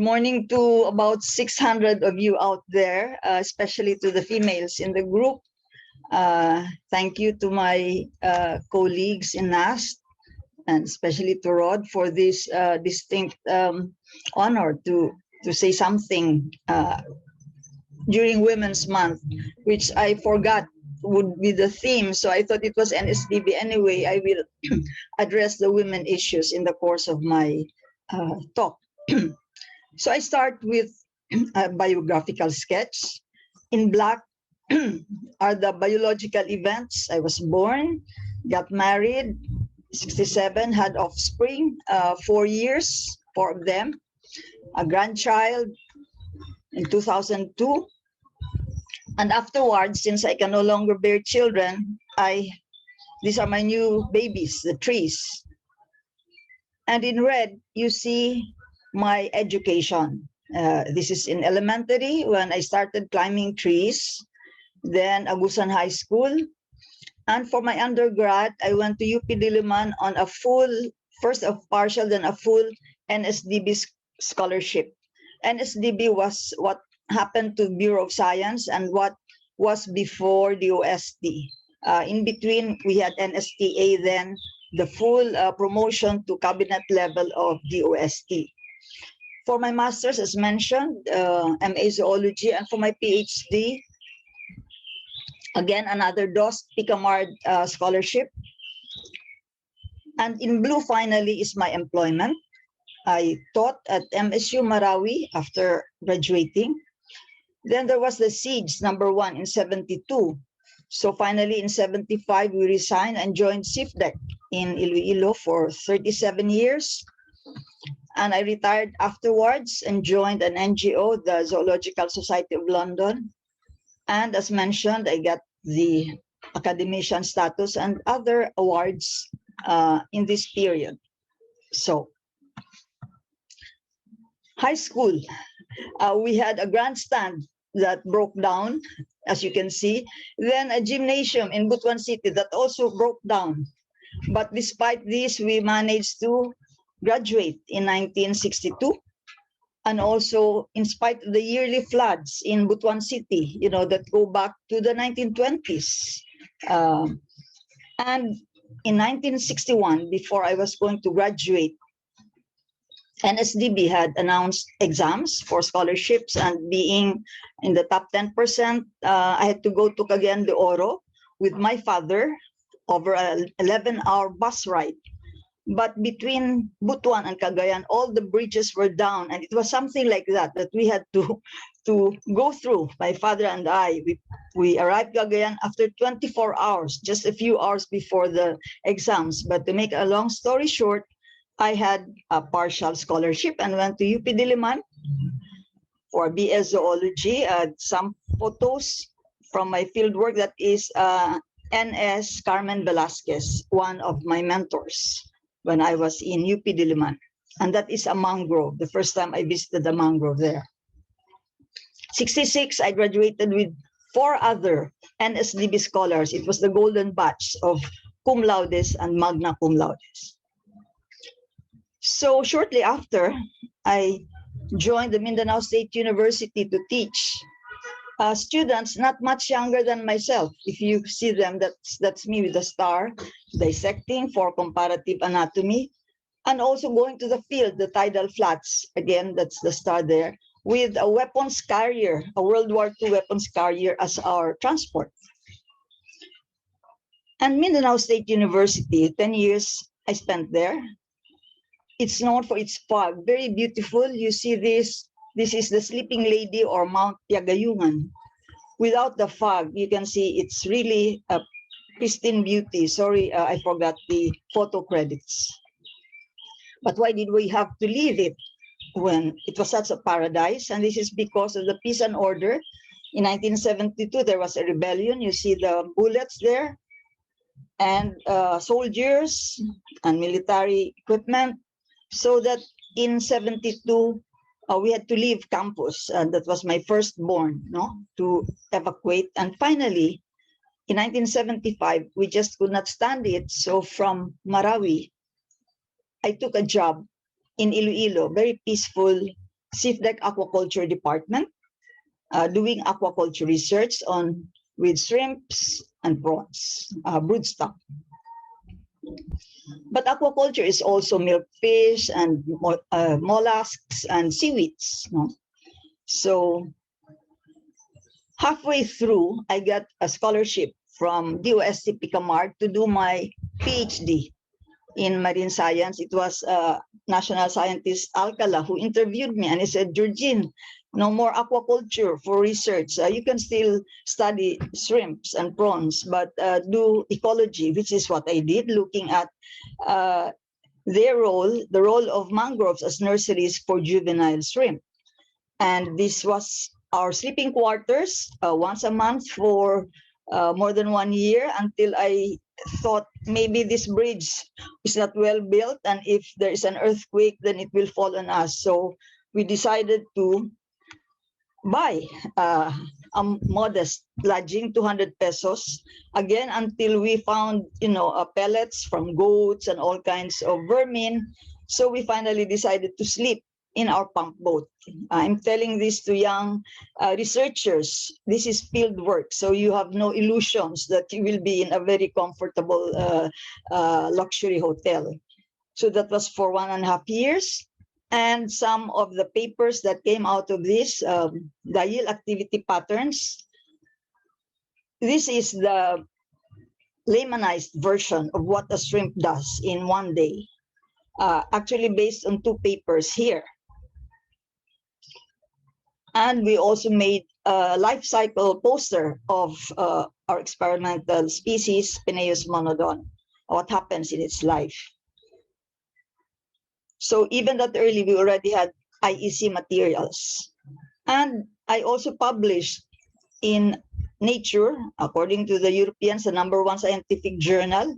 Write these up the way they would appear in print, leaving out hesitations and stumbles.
morning to about 600 of you out there, especially to the females in the group. Thank you to my colleagues in NAST, and especially to Rod for this distinct honor to say something during Women's Month, which I forgot would be the theme. So I thought it was NSDB. Anyway, I will address the women issues in the course of my talk. So I start with a biographical sketch. In black are the biological events. I was born, got married, 67, had offspring, 4 years, 4 of them, a grandchild in 2002. And afterwards, since I can no longer bear children, these are my new babies, the trees. And in red, you see my education. This is in elementary when I started climbing trees, then Agusan High School. And for my undergrad, I went to UP Diliman on a full, first a partial, then a full NSDB scholarship. NSDB was what happened to Bureau of Science and what was before the OST. In between, we had NSTA, then the full promotion to cabinet level of the OST. For my master's, as mentioned, MA Zoology, and for my PhD, again, another DOS Picamard scholarship. And in blue, finally, is my employment. I taught at MSU Marawi after graduating. Then there was the siege, #1 in 72. So finally, in 75, we resigned and joined SIFDEC in Iloilo for 37 years. And I retired afterwards and joined an NGO, the Zoological Society of London. And as mentioned, I got the Academician status and other awards in this period. So, high school, we had a grandstand that broke down, as you can see. Then a gymnasium in Butuan City that also broke down. But despite this, we managed to graduate in 1962. And also, in spite of the yearly floods in Butuan City, that go back to the 1920s. And in 1961, before I was going to graduate, NSDB had announced exams for scholarships, and being in the top 10%, I had to go to Cagayan de Oro with my father over an 11-hour bus ride. But between Butuan and Cagayan, all the bridges were down, and it was something like that we had to go through. My father and I, we arrived Cagayan after 24 hours, just a few hours before the exams. But to make a long story short, I had a partial scholarship and went to UP Diliman for BS Zoology. Some photos from my field work. That is NS Carmen Velasquez, one of my mentors when I was in UP Diliman. And that is a mangrove, the first time I visited the mangrove there. 66, I graduated with 4 other NSDB scholars. It was the golden batch of cum laudes and magna cum laudes. So shortly after, I joined the Mindanao State University to teach students not much younger than myself. If you see them, that's me with a star, dissecting for comparative anatomy, and also going to the field, the tidal flats. Again, that's the star there, with a weapons carrier, a World War II weapons carrier as our transport. And Mindanao State University, 10 years I spent there. It's known for its fog, very beautiful. You see this. This is the Sleeping Lady or Mount Yagayungan. Without the fog, you can see it's really a pristine beauty. Sorry, I forgot the photo credits. But why did we have to leave it when it was such a paradise? And this is because of the peace and order. In 1972, there was a rebellion. You see the bullets there, and soldiers and military equipment. So that in 72, we had to leave campus, and that was my firstborn, to evacuate. And finally, in 1975, we just could not stand it. So from Marawi, I took a job in Iloilo, very peaceful Deck Aquaculture Department, doing aquaculture research with shrimps and prawns, broodstock. But aquaculture is also milkfish and mollusks and seaweeds. No? So halfway through, I got a scholarship from DOST Picamart to do my PhD in marine science. It was national scientist Alcala who interviewed me, and he said, Jurgenne, no more aquaculture for research. You can still study shrimps and prawns, but do ecology, which is what I did, looking at their role, the role of mangroves as nurseries for juvenile shrimp. And this was our sleeping quarters once a month for more than 1 year, until I thought maybe this bridge is not well built, and if there is an earthquake, then it will fall on us. So we decided to buy a modest lodging, 200 pesos, again, until we found, pellets from goats and all kinds of vermin. So we finally decided to sleep in our pump boat. I'm telling this to young researchers. This is field work, so you have no illusions that you will be in a very comfortable luxury hotel. So that was for 1.5 years. And some of the papers that came out of this, the yield activity patterns. This is the laymanized version of what a shrimp does in 1 day, actually based on 2 papers here. And we also made a life cycle poster of our experimental species, Peneus monodon, what happens in its life. So even that early, we already had IEC materials. And I also published in Nature, according to the Europeans, the #1 scientific journal,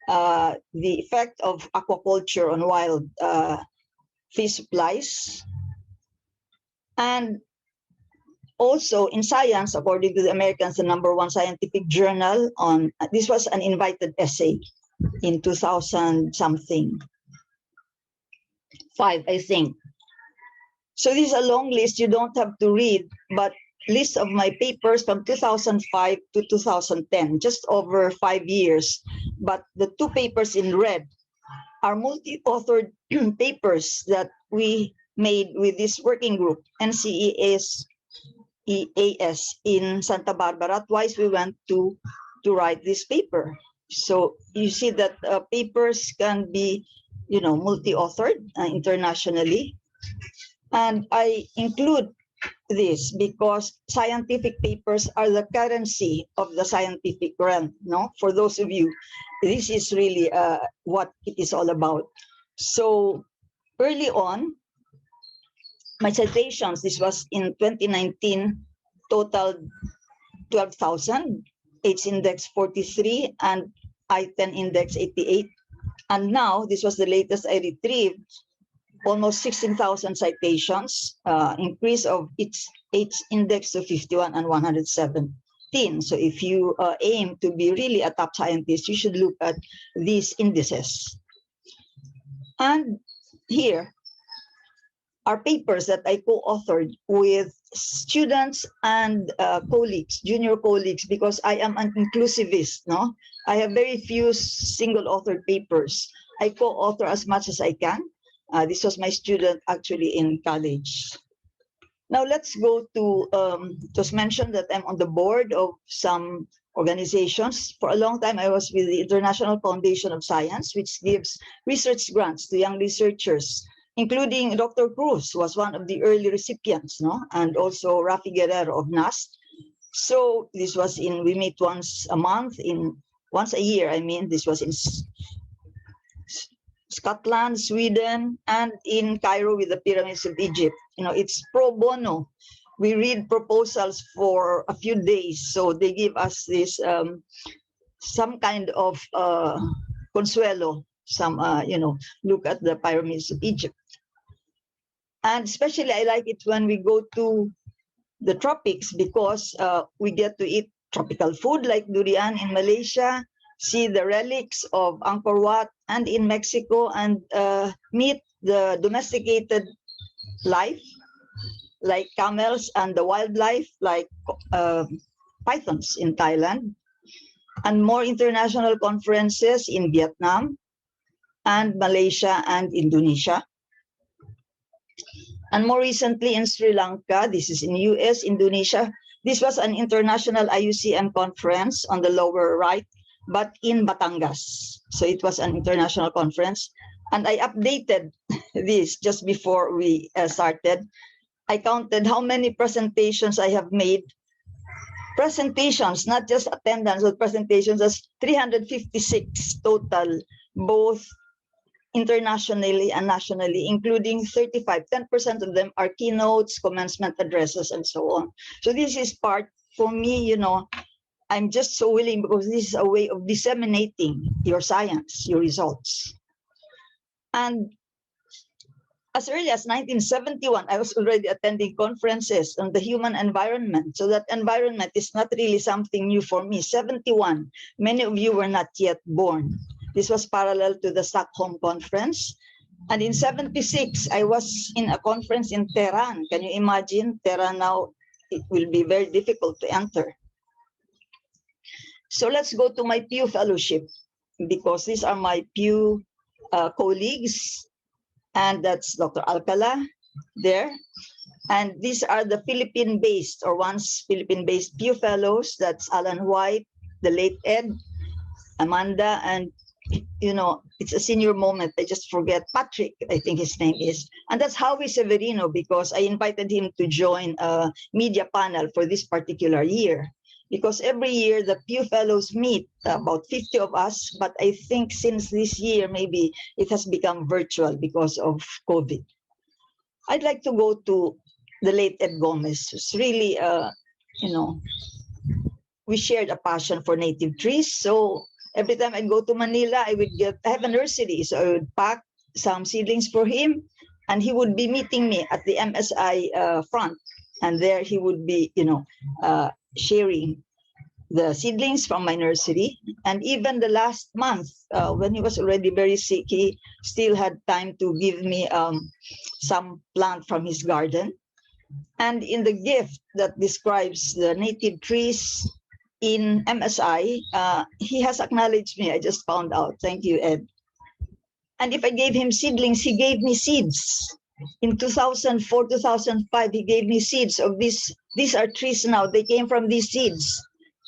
the effect of aquaculture on wild fish supplies. And also in Science, according to the Americans, the #1 scientific journal on, this was an invited essay in 2000 something. 5, I think. So this is a long list, you don't have to read, but list of my papers from 2005 to 2010, just over 5 years. But the 2 papers in red are multi-authored papers that we made with this working group, NCEAS in Santa Barbara. Twice we went to write this paper. So you see that papers can be multi-authored internationally. And I include this because scientific papers are the currency of the scientific realm. No, for those of you, this is really what it is all about. So early on, my citations, this was in 2019, total 12,000, H index 43, and I-10 index 88. And now, this was the latest I retrieved, almost 16,000 citations, increase of its H index to 51 and 117. So if you aim to be really a top scientist, you should look at these indices. And here are papers that I co-authored with students and colleagues, junior colleagues, because I am an inclusivist, no? I have very few single-authored papers. I co-author as much as I can. This was my student actually in college. Now let's go to, it was mentioned that I'm on the board of some organizations. For a long time, I was with the International Foundation of Science, which gives research grants to young researchers, including Dr. Cruz was one of the early recipients, no? And also Rafi Guerrero of NAST. So this was we meet once a year, I mean, this was in Scotland, Sweden, and in Cairo with the pyramids of Egypt. It's pro bono. We read proposals for a few days, so they give us this some kind of consuelo, some look at the pyramids of Egypt. And especially I like it when we go to the tropics, because we get to eat tropical food like durian in Malaysia, see the relics of Angkor Wat, and in Mexico, and meet the domesticated life like camels, and the wildlife like pythons in Thailand, and more international conferences in Vietnam and Malaysia and Indonesia. And more recently in Sri Lanka, this is in US, Indonesia. This was an international IUCN conference on the lower right, but in Batangas. So it was an international conference. And I updated this just before we started. I counted how many presentations I have made. Presentations, not just attendance, but presentations, as 356 total, both internationally and nationally, including 35. 10% of them are keynotes, commencement addresses, and so on. So this is part, for me, you know, I'm just so willing, because this is a way of disseminating your science, your results. And as early as 1971, I was already attending conferences on the human environment. So that environment is not really something new for me. 71, many of you were not yet born. This was parallel to the Stockholm Conference. And in 76, I was in a conference in Tehran. Can you imagine? Tehran now, it will be very difficult to enter. So let's go to my Pew Fellowship, because these are my Pew colleagues. And that's Dr. Alcala there. And these are the Philippine-based, or once Philippine-based Pew Fellows. That's Alan White, the late Ed, Amanda, and, you know, it's a senior moment. I just forget. Patrick, I think his name is. And that's Howie Severino, because I invited him to join a media panel for this particular year. Because every year the Pew Fellows meet, about 50 of us, but I think since this year, maybe it has become virtual because of COVID. I'd like to go to the late Ed Gomez, who's really, you know, we shared a passion for native trees. So every time I go to Manila, I have a nursery, so I would pack some seedlings for him, and he would be meeting me at the MSI front, and there he would be, you know, sharing the seedlings from my nursery. And even the last month, when he was already very sick, he still had time to give me some plant from his garden. And in the gift that describes the native trees in MSI, he has acknowledged me. I just found out. Thank you, Ed. And if I gave him seedlings, he gave me seeds. In 2004, 2005, he gave me seeds of these. These are trees now. They came from these seeds,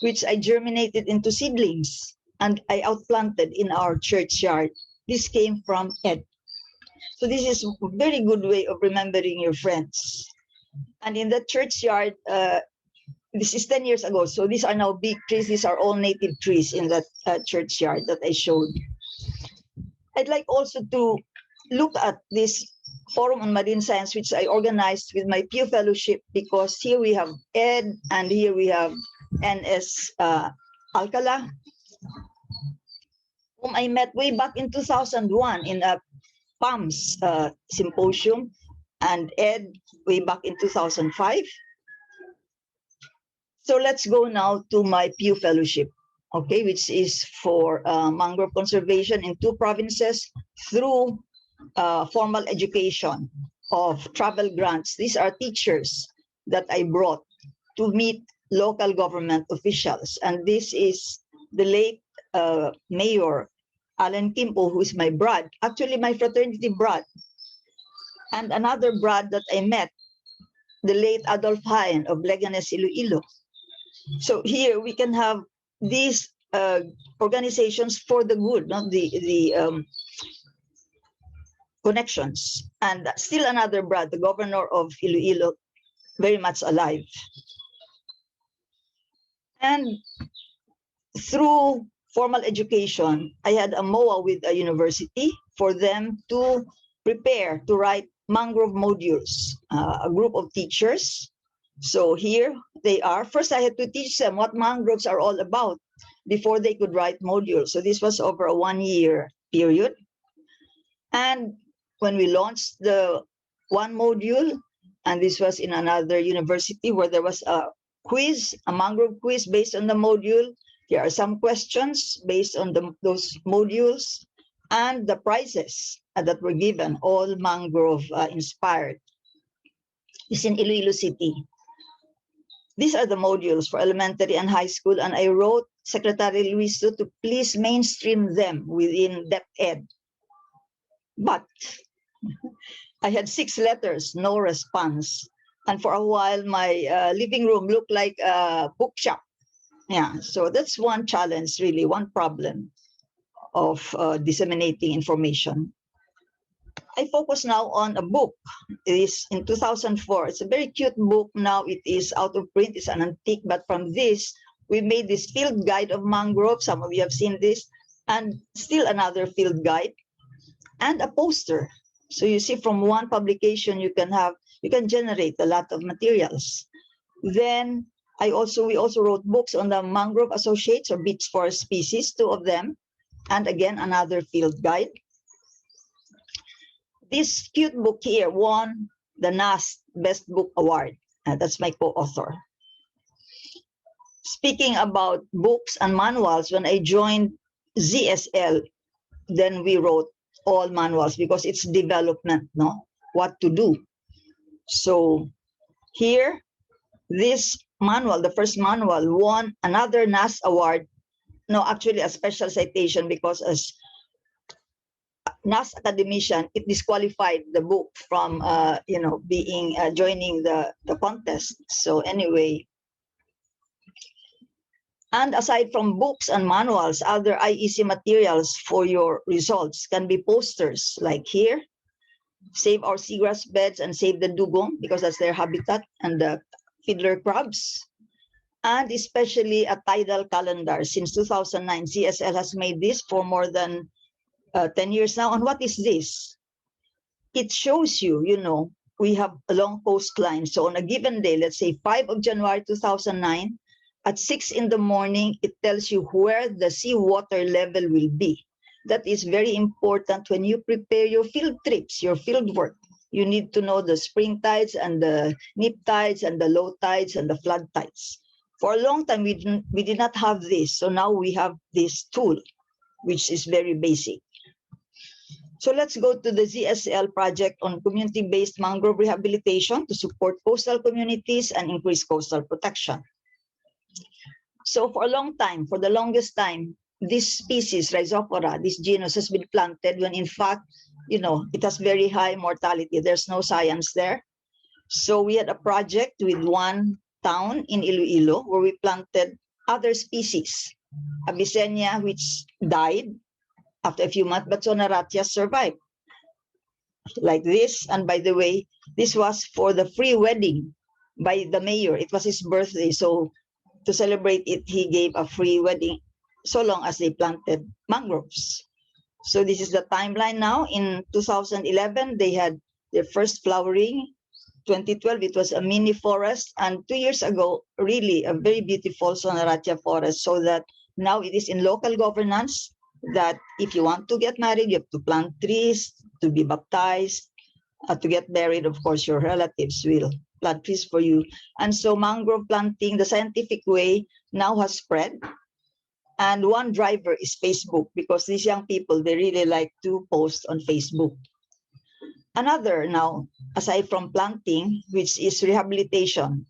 which I germinated into seedlings, and I outplanted in our churchyard. This came from Ed. So this is a very good way of remembering your friends. And in the churchyard, this is 10 years ago. So these are now big trees. These are all native trees in that churchyard that I showed. I'd like also to look at this Forum on Marine Science, which I organized with my Pew Fellowship, because here we have Ed, and here we have NS Alcala, whom I met way back in 2001 in a PAMS symposium, and Ed way back in 2005. So let's go now to my Pew Fellowship, okay, which is for mangrove conservation in 2 provinces through formal education of travel grants. These are teachers that I brought to meet local government officials. And this is the late Mayor Alan Kimpo, who is my brad, actually my fraternity brad. And another brad that I met, the late Adolf Haiyan of Leganes, Iloilo. So here we can have these organizations for the good, not the connections. And still another brad, the governor of Iloilo, very much alive. And through formal education, I had a MOA with a university for them to prepare to write mangrove modules, a group of teachers. So here they are. First, I had to teach them what mangroves are all about before they could write modules. So this was over a 1-year period. And when we launched the 1 module, and this was in another university where there was a quiz, a mangrove quiz based on the module. There are some questions based on those modules, and the prizes that were given, all mangrove inspired. It's in Iloilo City. These are the modules for elementary and high school, and I wrote Secretary Luiso to please mainstream them within DepEd. But I had 6 letters, no response. And for a while, my living room looked like a bookshop. Yeah, so that's one challenge, really, one problem of disseminating information. I focus now on a book. It is in 2004. It's a very cute book. Now it is out of print. It's an antique. But from this, we made this field guide of mangrove. Some of you have seen this. And still another field guide. And a poster. So you see, from one publication, you can generate a lot of materials. Then we also wrote books on the mangrove associates or beach forest species, 2 of them. And again, another field guide. This cute book here won the NAST Best Book Award. That's my co-author. Speaking about books and manuals, when I joined ZSL, then we wrote all manuals because it's development, no? What to do. So here, this manual, the first manual, won another NAST award. No, actually a special citation, because as NAST Academician, it disqualified the book from joining the contest. So anyway, and aside from books and manuals, other IEC materials for your results can be posters like here, Save Our Seagrass Beds and Save the Dugong, because that's their habitat, and the fiddler crabs, and especially a tidal calendar. Since 2009, CSL has made this for more than 10 years now. And what is this? It shows you, we have a long coastline. So on a given day, let's say 5 of January 2009, at 6 in the morning, it tells you where the seawater level will be. That is very important when you prepare your field trips, your field work. You need to know the spring tides and the neap tides and the low tides and the flood tides. For a long time, we did not have this. So now we have this tool, which is very basic. So let's go to the ZSL project on community-based mangrove rehabilitation to support coastal communities and increase coastal protection. So for a long time, for the longest time, this species, Rhizophora, this genus has been planted when in fact, it has very high mortality. There's no science there. So we had a project with one town in Iloilo where we planted other species. Abyssenia, which died after a few months, but Sonaratia survived. Like this. And by the way, this was for the free wedding by the mayor. It was his birthday. So to celebrate it, he gave a free wedding so long as they planted mangroves. So this is the timeline now. In 2011, they had their first flowering. 2012, it was a mini forest. And 2 years ago, really a very beautiful Sonaratia forest. So that now it is in local governance that if you want to get married, you have to plant trees, to be baptized, to get married. Of course, your relatives will plant trees for you. And so mangrove planting, the scientific way, now has spread. And one driver is Facebook, because these young people, they really like to post on Facebook. Another now, aside from planting, which is rehabilitation,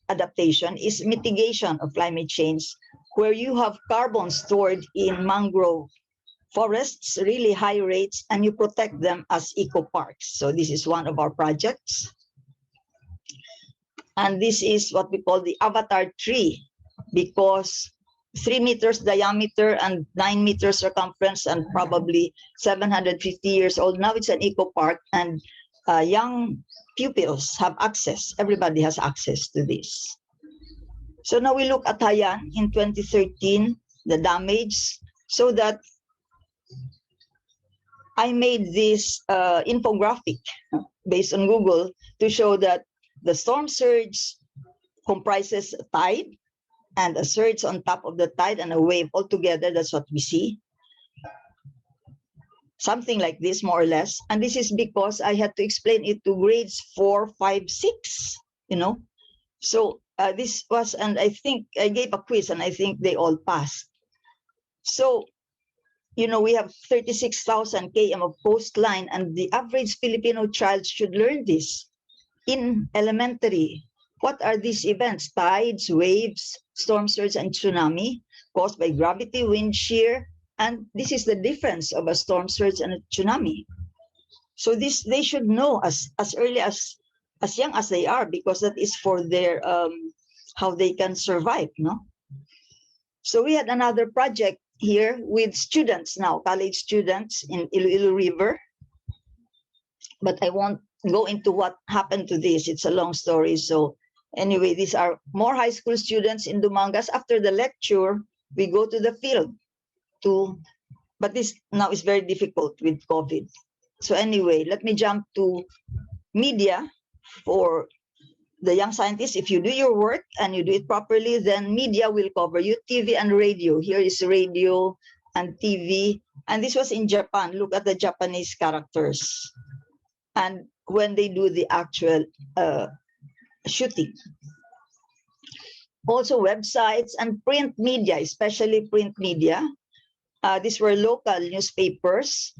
adaptation, is mitigation of climate change, where you have carbon stored in mangrove forests, really high rates, and you protect them as eco-parks. So this is one of our projects. And this is what we call the avatar tree, because 3 meters diameter and 9 meters circumference and probably 750 years old. Now it's an eco-park, and young pupils have access. Everybody has access to this. So now we look at Haiyan in 2013, the damage, so that I made this infographic based on Google to show that the storm surge comprises tide, and a surge on top of the tide and a wave all together. That's what we see. Something like this, more or less. And this is because I had to explain it to grades 4, 5, 6, So this was, and I think I gave a quiz and I think they all passed. So, we have 36,000 km of coastline, and the average Filipino child should learn this. in elementary. What are these events? Tides, waves, storm surge, and tsunami caused by gravity, wind shear, and this is the difference of a storm surge and a tsunami. So this they should know as early as young as they are, because that is for their how they can survive, no? So we had another project here with students now, college students in Iloilo River. But I won't go into what happened to this. It's a long story. So anyway, these are more high school students in Dumangas. After the lecture, we go to the field but this now is very difficult with COVID. So anyway, let me jump to media for the young scientists. If you do your work and you do it properly, then media will cover you, TV and radio. Here is radio and TV. And this was in Japan. Look at the Japanese characters. And when they do the actual shooting. Also websites and print media, especially print media. These were local newspapers.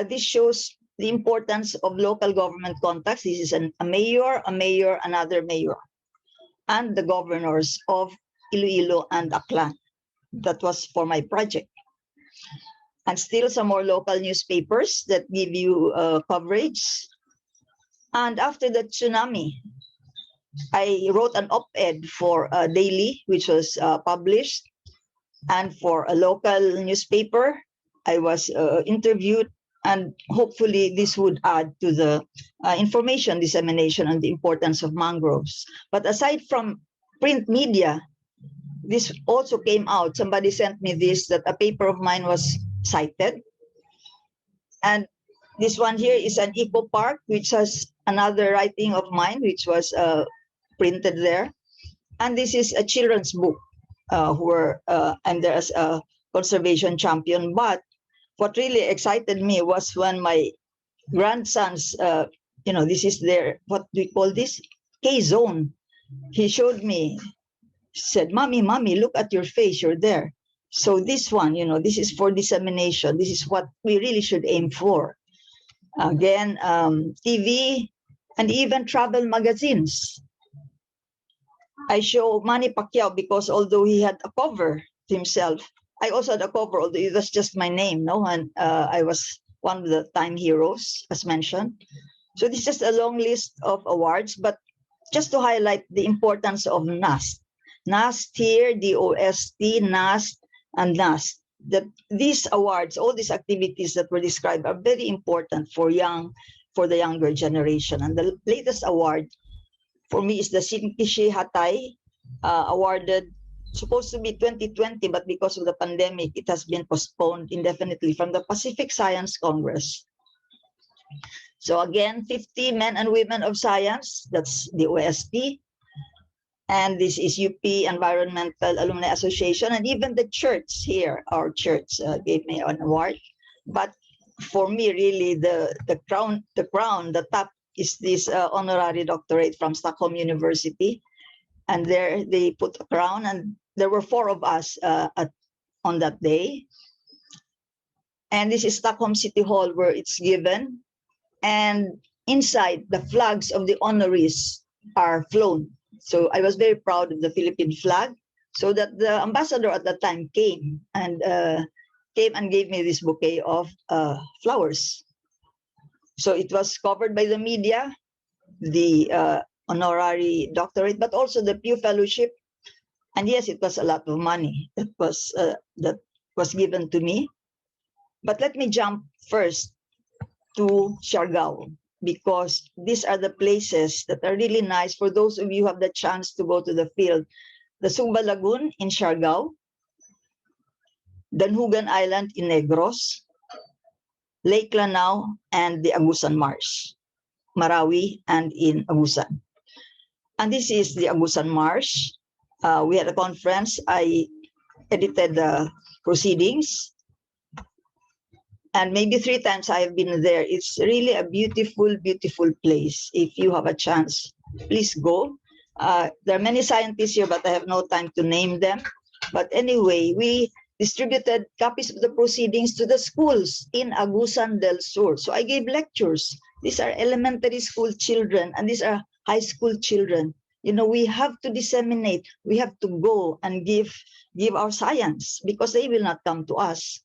This shows the importance of local government contacts. This is a mayor, another mayor, and the governors of Iloilo and Aklan. That was for my project. And still some more local newspapers that give you coverage. And after the tsunami, I wrote an op-ed for a daily, which was published. And for a local newspaper, I was interviewed, and hopefully this would add to the information dissemination on the importance of mangroves. But aside from print media, this also came out. Somebody sent me this, that a paper of mine was cited. And this one here is an eco park, which has another writing of mine, which was printed there. And this is a children's book where I'm there as a conservation champion. But what really excited me was when my grandsons, this is their, what do we call this? K-zone. He showed me, said, Mommy, look at your face, you're there. So this one, this is for dissemination. This is what we really should aim for. Again, TV and even travel magazines. I show Manny Pacquiao because although he had a cover himself, I also had a cover, although it was just my name, no? And I was one of the Time Heroes, as mentioned. So this is just a long list of awards, but just to highlight the importance of NAST. NAST here, DOST, NAST, and NAST. That these awards, all these activities that were described are very important for the younger generation. And the latest award for me is the Sinkishi Hatay, awarded, supposed to be 2020, but because of the pandemic, it has been postponed indefinitely, from the Pacific Science Congress. So again, 50 men and women of science, that's the OST. And this is UP Environmental Alumni Association, and even the church here, our church, gave me an award. But for me, really, the crown, the top is this honorary doctorate from Stockholm University. And there they put a crown, and there were 4 of us on that day. And this is Stockholm City Hall where it's given. And inside, the flags of the honorees are flown. So I was very proud of the Philippine flag, so that the ambassador at that time came and gave me this bouquet of flowers. So it was covered by the media, the honorary doctorate, but also the Pew Fellowship. And yes, it was a lot of money that was given to me. But let me jump first to Siargao, because these are the places that are really nice for those of you who have the chance to go to the field. The Sumba Lagoon in Siargao, Danhugan Island in Negros, Lake Lanao, and the Agusan Marsh, Marawi, and in Agusan. And this is the Agusan Marsh. We had a conference. I edited the proceedings. And maybe 3 times I have been there. It's really a beautiful, beautiful place. If you have a chance, please go. There are many scientists here, but I have no time to name them. But anyway, we distributed copies of the proceedings to the schools in Agusan del Sur. So I gave lectures. These are elementary school children, and these are high school children. We have to disseminate. We have to go and give our science, because they will not come to us.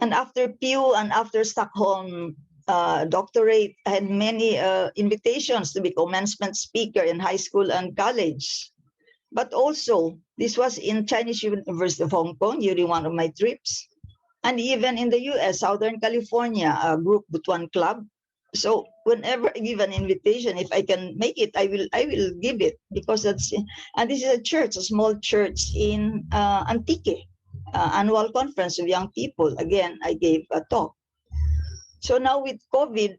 And after Pew and after Stockholm doctorate, I had many invitations to be commencement speaker in high school and college. But also, this was in Chinese University of Hong Kong during one of my trips. And even in the US, Southern California, a group Butuan Club. So whenever I give an invitation, if I can make it, I will give it, because that's, and this is a church, a small church in Antique, annual conference of young people. Again, I gave a talk. So now with COVID,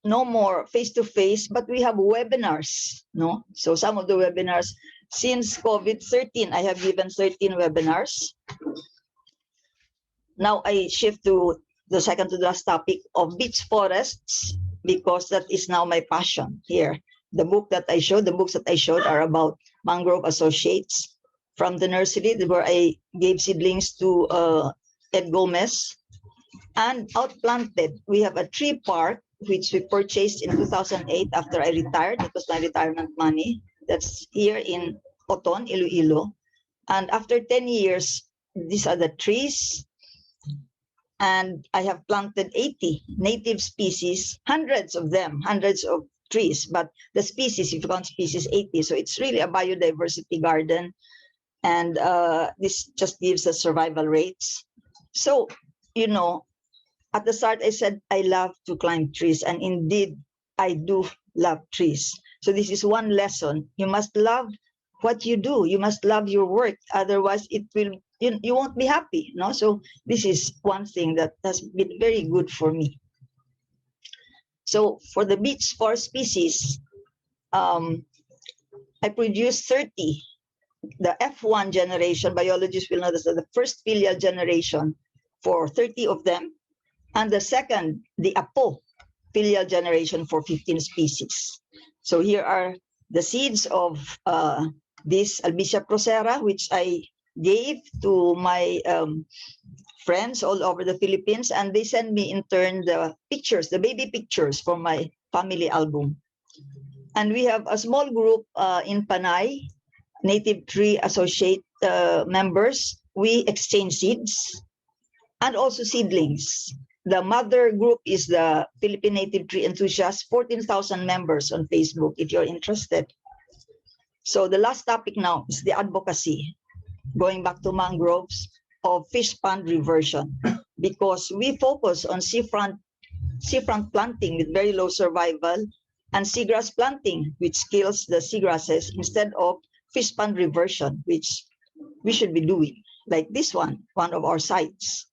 no more face-to-face, but we have webinars, no? So some of the webinars, since COVID-13, I have given 13 webinars. Now I shift to the second to the last topic of beach forests, because that is now my passion here. The books that I showed are about mangrove associates from the nursery, where I gave seedlings to Ed Gomez. And outplanted, we have a tree park, which we purchased in 2008 after I retired. It was my retirement money. That's here in Oton, Iloilo. And after 10 years, these are the trees. And I have planted 80 native species, hundreds of them, hundreds of trees. But the species, if you count species, 80. So it's really a biodiversity garden. And this just gives us survival rates. So, at the start, I said, I love to climb trees. And indeed, I do love trees. So this is one lesson. You must love what you do. You must love your work. Otherwise, you won't be happy. No? So this is one thing that has been very good for me. So for the beach forest species, I produced 30. The F1 generation, biologists will know this, the first filial generation for 30 of them. And the second, the Apo filial generation for 15 species. So here are the seeds of this Albizia procera, which I gave to my friends all over the Philippines, and they send me in turn the pictures, the baby pictures from my family album. And we have a small group in Panay, native tree associate members. We exchange seeds and also seedlings. The mother group is the Philippine Native Tree Enthusiasts, 14,000 members on Facebook, if you're interested. So the last topic now is the advocacy, going back to mangroves, of fish pond reversion, because we focus on seafront planting with very low survival and seagrass planting, which kills the seagrasses, instead of fish pond reversion, which we should be doing, like this one of our sites.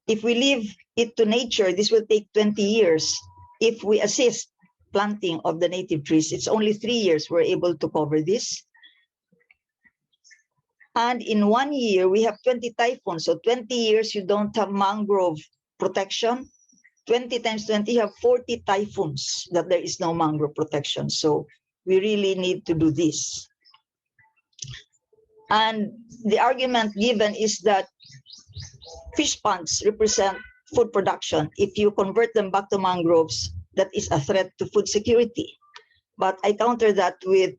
If we leave it to nature, this will take 20 years. If we assist planting of the native trees, it's only 3 years we're able to cover this. And in 1 year, we have 20 typhoons. So 20 years, you don't have mangrove protection. 20 times 20, you have 40 typhoons that there is no mangrove protection. So we really need to do this. And the argument given is that fish ponds represent food production. If you convert them back to mangroves, that is a threat to food security. But I counter that with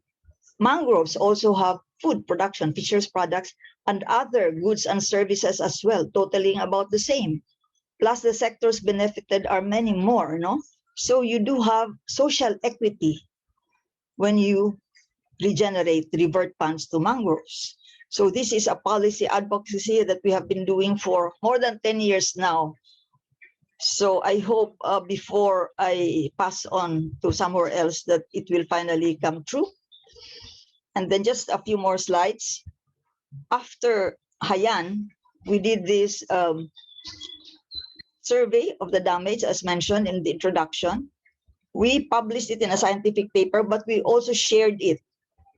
mangroves also have food production, fisheries products, and other goods and services as well, totaling about the same. Plus the sectors benefited are many more, no? So you do have social equity when you revert ponds to mangroves. So this is a policy advocacy that we have been doing for more than 10 years now. So I hope before I pass on to somewhere else that it will finally come true. And then just a few more slides. After Haiyan, we did this survey of the damage, as mentioned in the introduction. We published it in a scientific paper, but we also shared it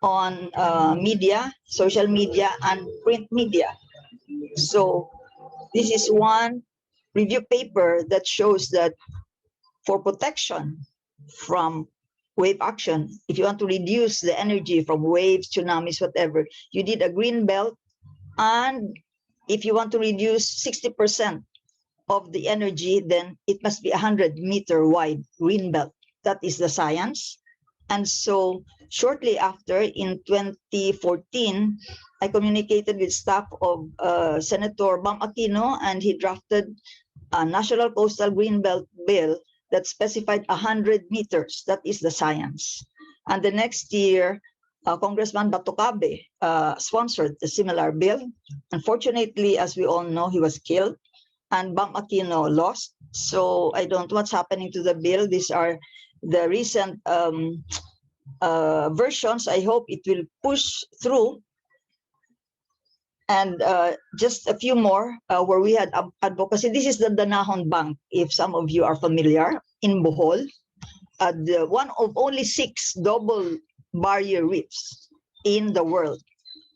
on media, social media, and print media. So this is one review paper that shows that for protection from wave action, if you want to reduce the energy from waves, tsunamis, whatever, you need a green belt. And if you want to reduce 60% of the energy, then it must be 100-meter wide green belt. That is the science. And so shortly after, in 2014, I communicated with staff of Senator Bam Aquino, and he drafted a National Coastal Greenbelt Bill that specified 100 meters. That is the science. And the next year, Congressman Batocabe sponsored a similar bill. Unfortunately, as we all know, he was killed, and Bam Aquino lost. So I don't know what's happening to the bill. These are the recent versions. I hope it will push through. And just a few more where we had advocacy. This is the Danahon Bank, if some of you are familiar, in Bohol. The one of only 6 double barrier reefs in the world.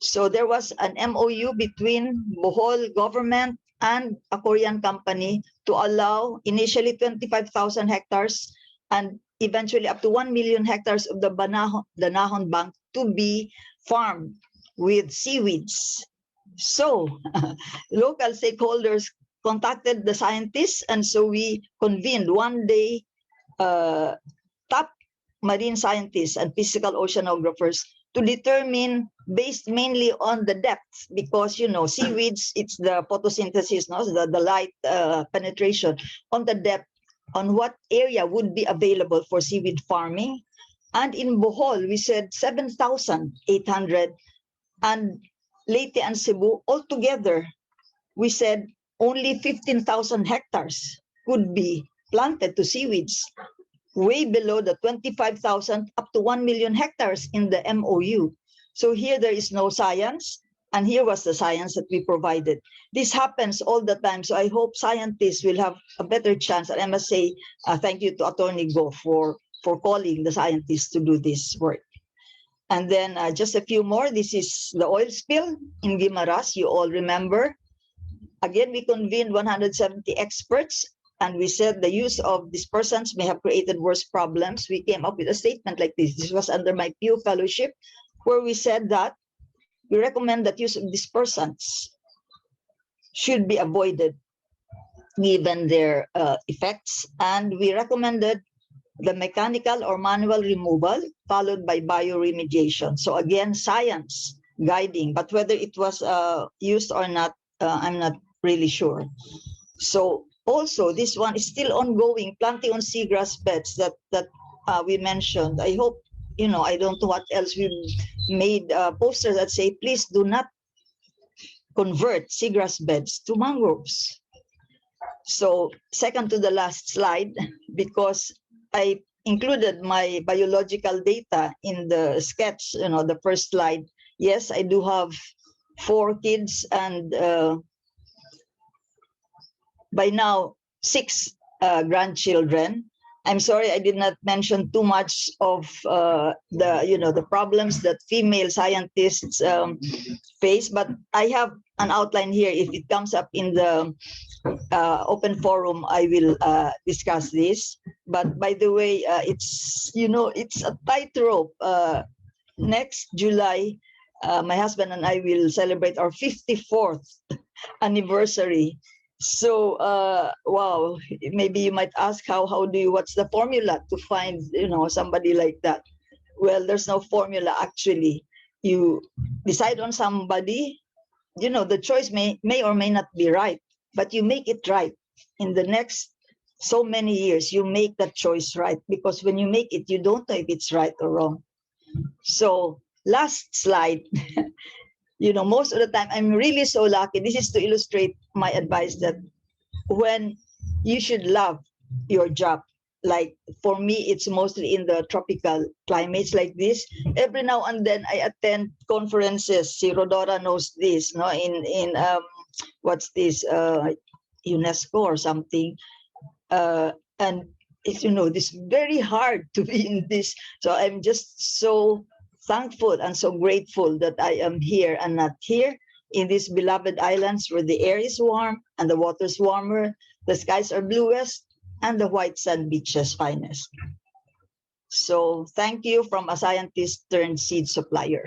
So there was an MOU between Bohol government and a Korean company to allow initially 25,000 hectares and eventually up to 1 million hectares of the Danahon Bank to be farmed with seaweeds. So local stakeholders contacted the scientists, and so we convened one-day top marine scientists and physical oceanographers to determine, based mainly on the depth, because seaweeds, it's the photosynthesis, no, the light penetration, on the depth, on what area would be available for seaweed farming. And in Bohol, we said 7,800, and Leyte and Cebu altogether, we said only 15,000 hectares could be planted to seaweeds, way below the 25,000 up to 1 million hectares in the MOU. So here there is no science, and here was the science that we provided. This happens all the time, so I hope scientists will have a better chance. And I must say thank you to Attorney Go for calling the scientists to do this work. And then just a few more. This is the oil spill in Guimaras, you all remember. Again, we convened 170 experts, and we said the use of dispersants may have created worse problems. We came up with a statement like this. This was under my Pew Fellowship, where we said that we recommend that use of dispersants should be avoided given their effects. And we recommended the mechanical or manual removal followed by bioremediation. So again, science guiding, but whether it was used or not, I'm not really sure. So also, this one is still ongoing, planting on seagrass beds that we mentioned. I hope, I don't know what else. We made posters that say, please do not convert seagrass beds to mangroves. So second to the last slide, because I included my biological data in the sketch, the first slide. Yes, I do have 4 kids, and by now 6 grandchildren. I'm sorry I did not mention too much of the problems that female scientists face, but I have an outline here. If it comes up in the open forum, I will discuss this. But by the way, it's a tightrope. Next July, my husband and I will celebrate our 54th anniversary. So wow, maybe you might ask what's the formula to find somebody like that? Well, there's no formula actually. You decide on somebody, the choice may or may not be right, but you make it right. In the next so many years, you make that choice right, because when you make it, you don't know if it's right or wrong. So last slide. Most of the time, I'm really so lucky. This is to illustrate my advice that when you should love your job, like for me, it's mostly in the tropical climates like this. Every now and then I attend conferences. Si Rodora knows this, no? In what's this, UNESCO or something. And it's, it's very hard to be in this. So I'm just so thankful and so grateful that I am here and not here in these beloved islands where the air is warm and the water is warmer, the skies are bluest, and the white sand beaches finest. So thank you from a scientist turned seed supplier.